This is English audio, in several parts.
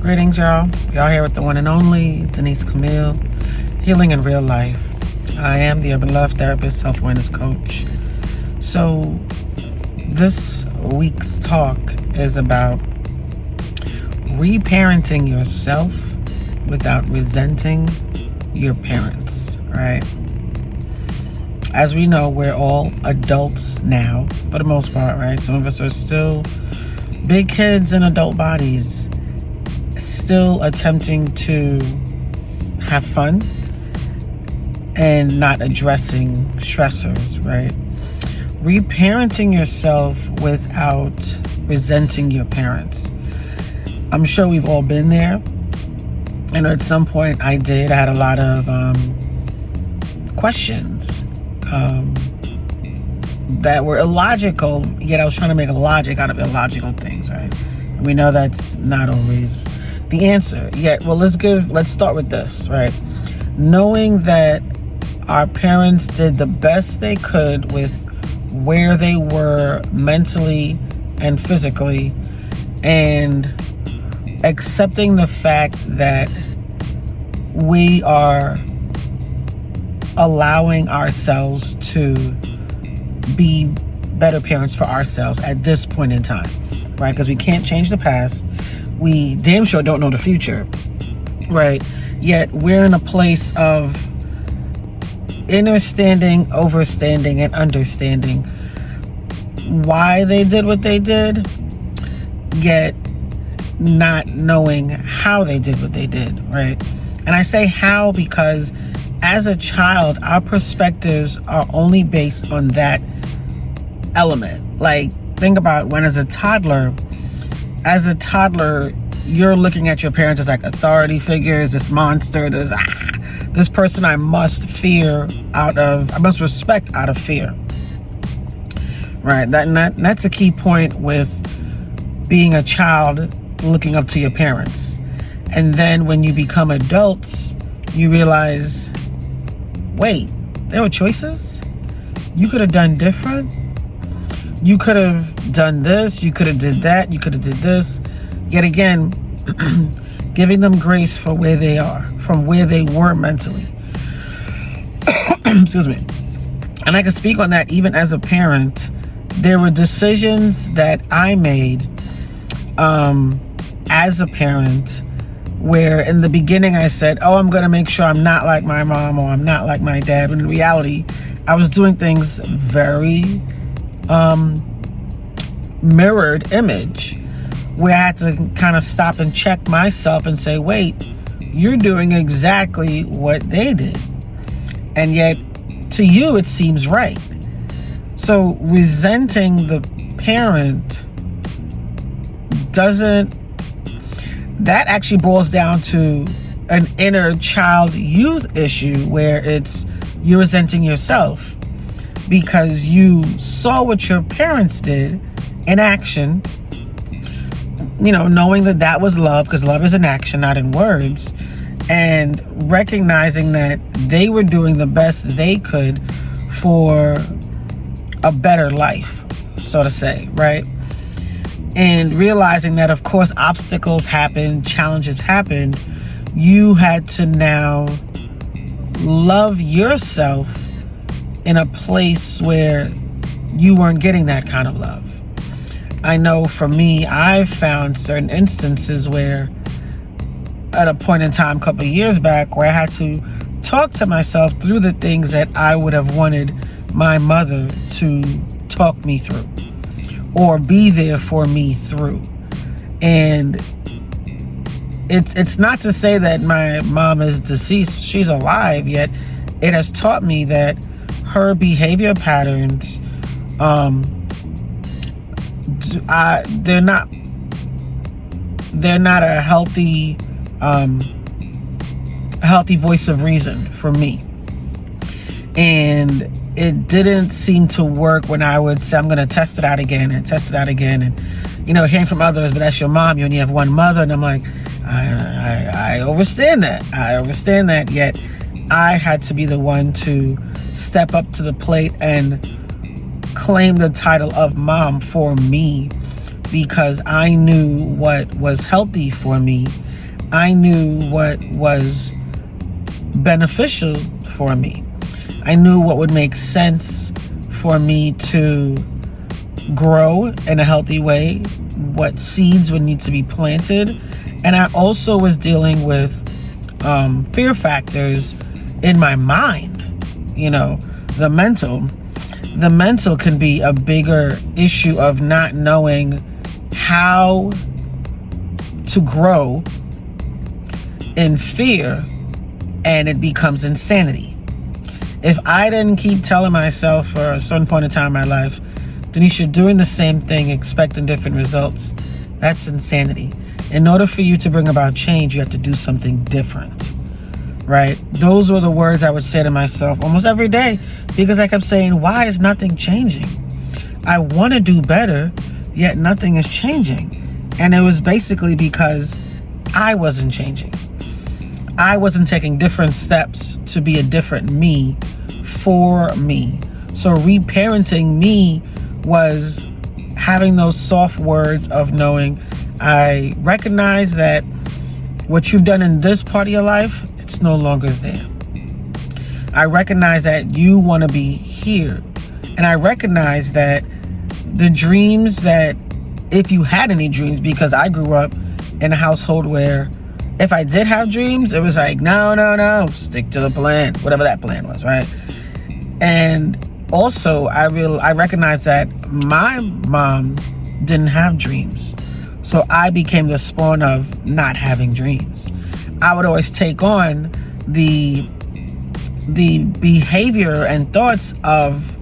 Greetings, y'all. Y'all here with the one and only Denise Camille, Healing in Real Life. I am the Urban Love Therapist, Self-Awareness Coach. So, this week's talk is about reparenting yourself without resenting your parents, right? As we know, we're all adults now, for the most part, right? Some of us are still big kids in adult bodies, still attempting to have fun and not addressing stressors, right? Reparenting yourself without resenting your parents. I'm sure we've all been there. And at some point I did. I had a lot of questions that were illogical, yet I was trying to make a logic out of illogical things, right? And we know that's not always the answer. Yet, well, let's start with this, right? Knowing that our parents did the best they could with where they were mentally and physically, and accepting the fact that we are allowing ourselves to be better parents for ourselves at this point in time, right? Because we can't change the past. We damn sure don't know the future, right? Yet we're in a place of understanding, overstanding, and understanding why they did what they did, yet not knowing how they did what they did, right? And I say how because as a child, our perspectives are only based on that element. Like, think about when as a toddler, you're looking at your parents as like authority figures, this monster, this person I must respect out of fear. Right? That's a key point with being a child, looking up to your parents. And then when you become adults, you realize, wait, there were choices? You could have done different? You could have done this, you could have did that, you could have did this. Yet again, giving them grace for where they are, from where they were mentally. Excuse me. And I can speak on that even as a parent. There were decisions that I made as a parent where in the beginning I said, I'm going to make sure I'm not like my mom or I'm not like my dad. But in reality, I was doing things very mirrored image, where I had to kind of stop and check myself and say, wait, you're doing exactly what they did. And yet to you, it seems right. So resenting the parent that actually boils down to an inner child youth issue where you're resenting yourself because you saw what your parents did in action, knowing that was love, because love is in action, not in words, and recognizing that they were doing the best they could for a better life, so to say, right? And realizing that, of course, obstacles happen, challenges happen, you had to now love yourself in a place where you weren't getting that kind of love. I know for me, I've found certain instances where at a point in time, a couple of years back, where I had to talk to myself through the things that I would have wanted my mother to talk me through or be there for me through. And it's not to say that my mom is deceased. She's alive, yet it has taught me that her behavior patterns, they're not a healthy voice of reason for me. And it didn't seem to work when I would say, I'm going to test it out again. And hearing from others, but that's your mom, you only have one mother. And I'm like, I understand that. Yet I had to be the one to step up to the plate and claim the title of mom for me, because I knew what was healthy for me. I knew what was beneficial for me. I knew what would make sense for me to grow in a healthy way, what seeds would need to be planted. And I also was dealing with fear factors in my mind. The mental can be a bigger issue of not knowing how to grow in fear, and it becomes insanity. If I didn't keep telling myself for a certain point in time in my life, Denise, you're doing the same thing, expecting different results, that's insanity. In order for you to bring about change, you have to do something different, right? Those were the words I would say to myself almost every day, because I kept saying, why is nothing changing? I want to do better, yet nothing is changing. And it was basically because I wasn't changing. I wasn't taking different steps to be a different me for me. So reparenting me was having those soft words of knowing, I recognize that what you've done in this part of your life, it's no longer there. I recognize that you want to be here. And I recognize that the dreams that, if you had any dreams, because I grew up in a household where if I did have dreams, it was like, no, stick to the plan, whatever that plan was, right? And also, I recognize that my mom didn't have dreams. So I became the spawn of not having dreams. I would always take on the behavior and thoughts of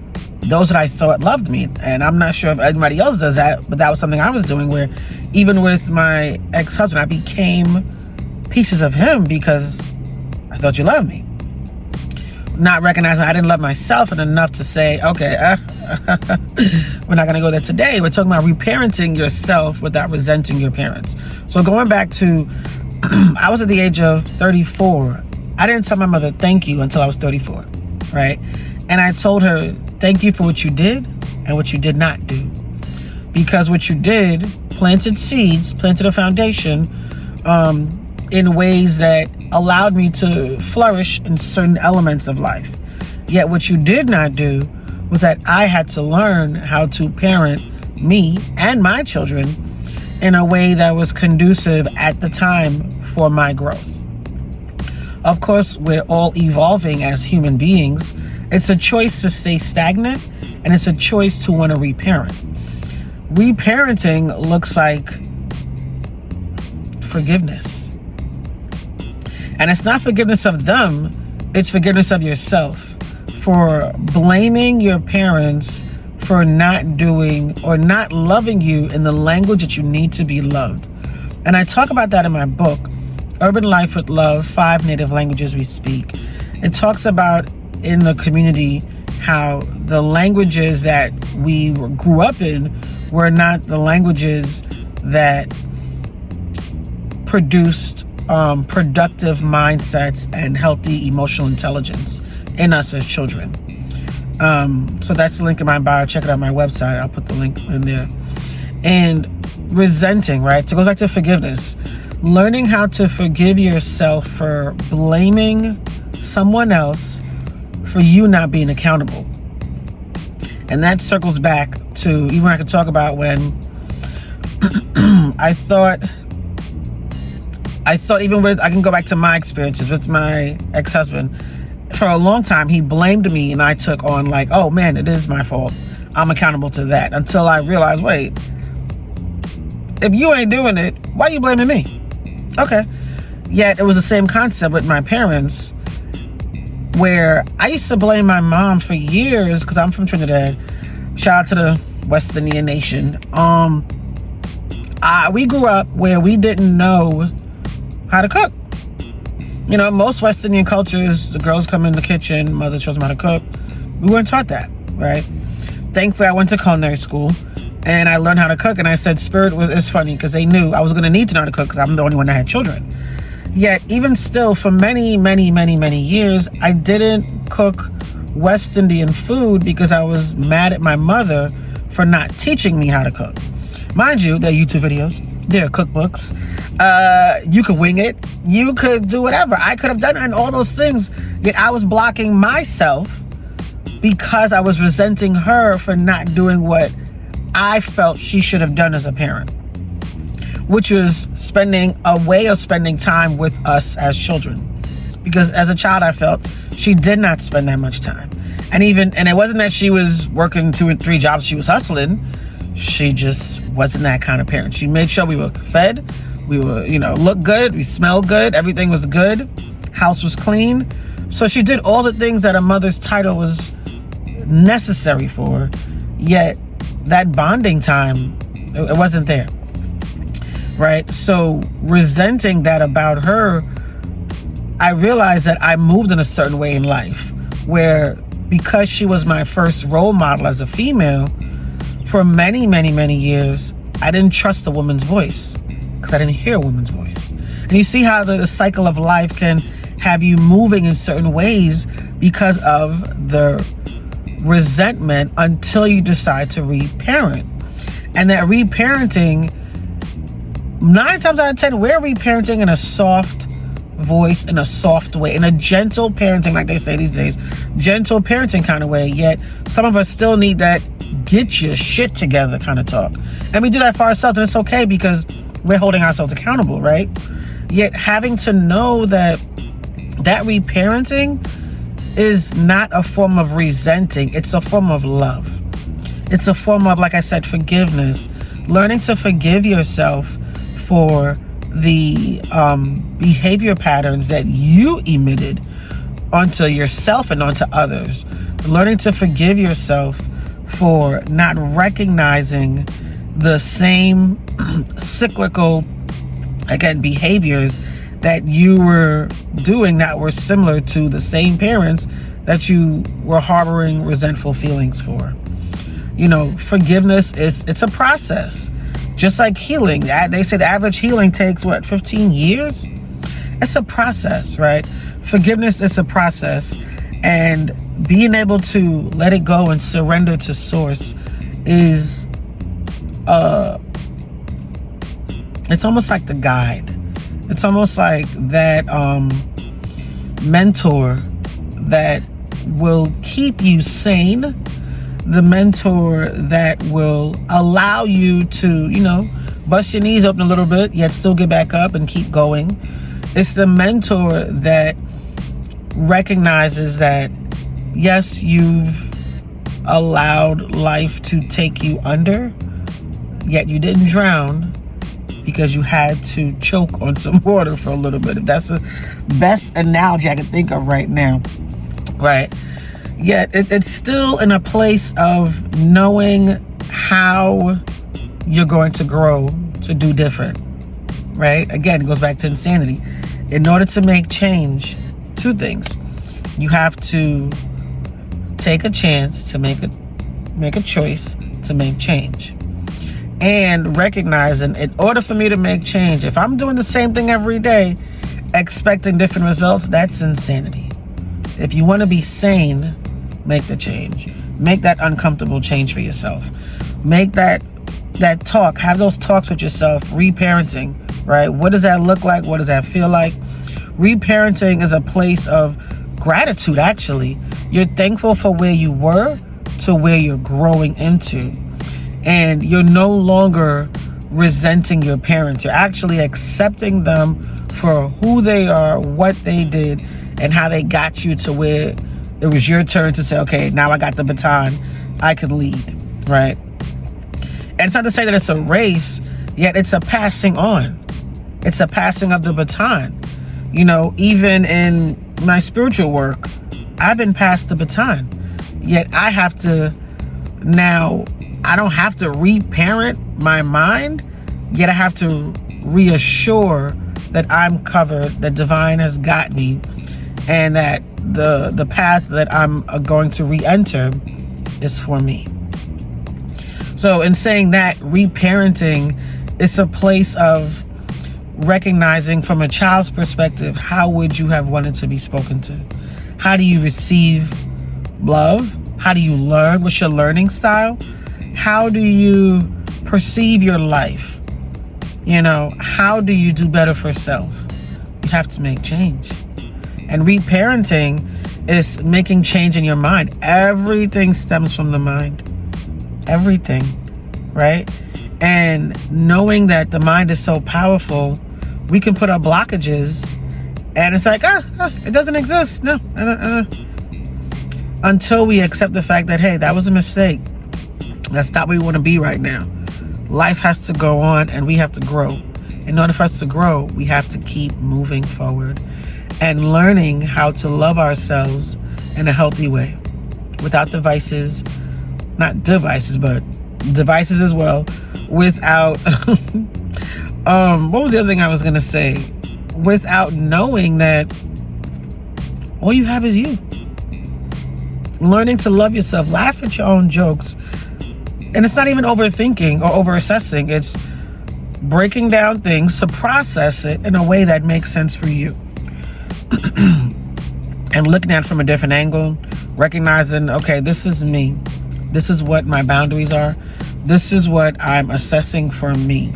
those that I thought loved me. And I'm not sure if anybody else does that, but that was something I was doing, where even with my ex-husband, I became pieces of him because I thought you loved me. Not recognizing I didn't love myself enough to say, okay, we're not going to go there today. We're talking about reparenting yourself without resenting your parents. So going back to, I was at the age of 34. I didn't tell my mother thank you until I was 34, right? And I told her, thank you for what you did and what you did not do. Because what you did planted seeds, planted a foundation, in ways that allowed me to flourish in certain elements of life. Yet what you did not do was that I had to learn how to parent me and my children in a way that was conducive at the time for my growth. Of course, we're all evolving as human beings. It's a choice to stay stagnant, and it's a choice to want to reparent. Reparenting looks like forgiveness. And it's not forgiveness of them, it's forgiveness of yourself for blaming your parents for not doing or not loving you in the language that you need to be loved. And I talk about that in my book, Urban Life with Love, 5 Native Languages We Speak. It talks about in the community how the languages that we grew up in were not the languages that produced productive mindsets and healthy emotional intelligence in us as children. So that's the link in my bio. Check it out on my website. I'll put the link in there. And resenting, right? So it goes back to forgiveness. Learning how to forgive yourself for blaming someone else for you not being accountable. And that circles back to, even I could talk about when I thought even with, I can go back to my experiences with my ex-husband. For a long time, he blamed me, and I took on like, oh man, it is my fault. I'm accountable to that. Until I realized, wait, if you ain't doing it, why are you blaming me? Okay. Yet it was the same concept with my parents, where I used to blame my mom for years, because I'm from Trinidad. Shout out to the West Indian nation. We grew up where we didn't know how to cook. You know, most West Indian cultures, the girls come in the kitchen, mother shows them how to cook. We weren't taught that, right? Thankfully, I went to culinary school and I learned how to cook. And I said, it's funny because they knew I was going to need to know how to cook because I'm the only one that had children. Yet, even still, for many, many, many, many years, I didn't cook West Indian food because I was mad at my mother for not teaching me how to cook. Mind you, there are YouTube videos, there are cookbooks. You could wing it. You could do whatever. I could have done and all those things. Yet I was blocking myself because I was resenting her for not doing what I felt she should have done as a parent, which was spending time with us as children. Because as a child, I felt she did not spend that much time. And it wasn't that she was working 2 and 3 jobs, she was hustling. She just wasn't that kind of parent. She made sure we were fed, we were, looked good, we smelled good, everything was good, house was clean. So she did all the things that a mother's title was necessary for, yet that bonding time, it wasn't there, right? So resenting that about her, I realized that I moved in a certain way in life where, because she was my first role model as a female, for many, many, many years, I didn't trust a woman's voice because I didn't hear a woman's voice. And you see how the cycle of life can have you moving in certain ways because of the resentment until you decide to reparent. And that reparenting, 9 times out of 10, we're reparenting in a soft voice, in a soft way, in a gentle parenting, like they say these days, gentle parenting kind of way. Yet some of us still need that get your shit together kind of talk. And we do that for ourselves, and it's okay because we're holding ourselves accountable, right? Yet having to know that reparenting is not a form of resenting. It's a form of love. It's a form of, like I said, forgiveness. Learning to forgive yourself for the behavior patterns that you emitted onto yourself and onto others. Learning to forgive yourself for not recognizing the same cyclical, again, behaviors that you were doing that were similar to the same parents that you were harboring resentful feelings for. Forgiveness it's a process. Just like healing. They say the average healing takes 15 years? It's a process, right? Forgiveness is a process, and being able to let it go and surrender to source is it's almost like the guide. It's almost like that mentor that will keep you sane, the mentor that will allow you to, bust your knees open a little bit, yet still get back up and keep going. It's the mentor that recognizes that, yes, you've allowed life to take you under, yet you didn't drown because you had to choke on some water for a little bit. If that's the best analogy I can think of right now, right? Yet it's still in a place of knowing how you're going to grow to do different, right? Again, it goes back to insanity. In order to make change, 2 things. You have to take a chance to make a choice to make change. And recognizing, in order for me to make change, if I'm doing the same thing every day, expecting different results, that's insanity. If you want to be sane, make the change. Make that uncomfortable change for yourself. Make that talk. Have those talks with yourself. Reparenting, right? What does that look like? What does that feel like? Reparenting is a place of gratitude, actually. You're thankful for where you were to where you're growing into. And you're no longer resenting your parents. You're actually accepting them for who they are, what they did, and how they got you to where it was your turn to say, okay, now I got the baton, I can lead, right? And it's not to say that it's a race, yet it's a passing on. It's a passing of the baton. Even in my spiritual work, I've been passed the baton. Yet I have to now, I don't have to reparent my mind, yet I have to reassure that I'm covered, that divine has got me, and that the path that I'm going to re-enter is for me. So in saying that, reparenting is a place of recognizing from a child's perspective, how would you have wanted to be spoken to? How do you receive love? How do you learn? What's your learning style? How do you perceive your life? How do you do better for self? You have to make change. And reparenting is making change in your mind. Everything stems from the mind. Everything, right? And knowing that the mind is so powerful, we can put up blockages and it's like, it doesn't exist. No. Until we accept the fact that, hey, that was a mistake. That's not where we want to be right now. Life has to go on and we have to grow. In order for us to grow, we have to keep moving forward and learning how to love ourselves in a healthy way without devices, not devices, but devices as well, without, what was the other thing I was going to say? Without knowing that all you have is you. Learning to love yourself, laugh at your own jokes. And it's not even overthinking or over-assessing. It's breaking down things to process it in a way that makes sense for you. And looking at it from a different angle, recognizing, okay, this is me. This is what my boundaries are. This is what I'm assessing for me.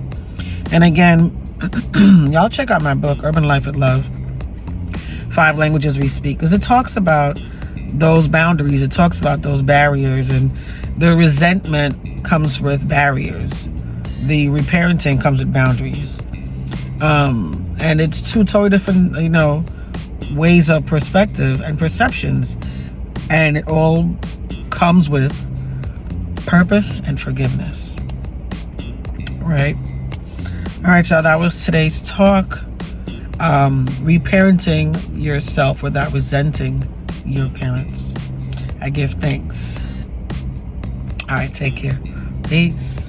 And again, y'all check out my book, Urban Life with Love, 5 Languages We Speak, because it talks about those boundaries. It talks about those barriers, and the resentment comes with barriers. The reparenting comes with boundaries. And it's 2 totally different, ways of perspective and perceptions. And it all comes with purpose and forgiveness. Right? All right, y'all. That was today's talk. Reparenting yourself without resenting your parents. I give thanks. All right, take care. Peace.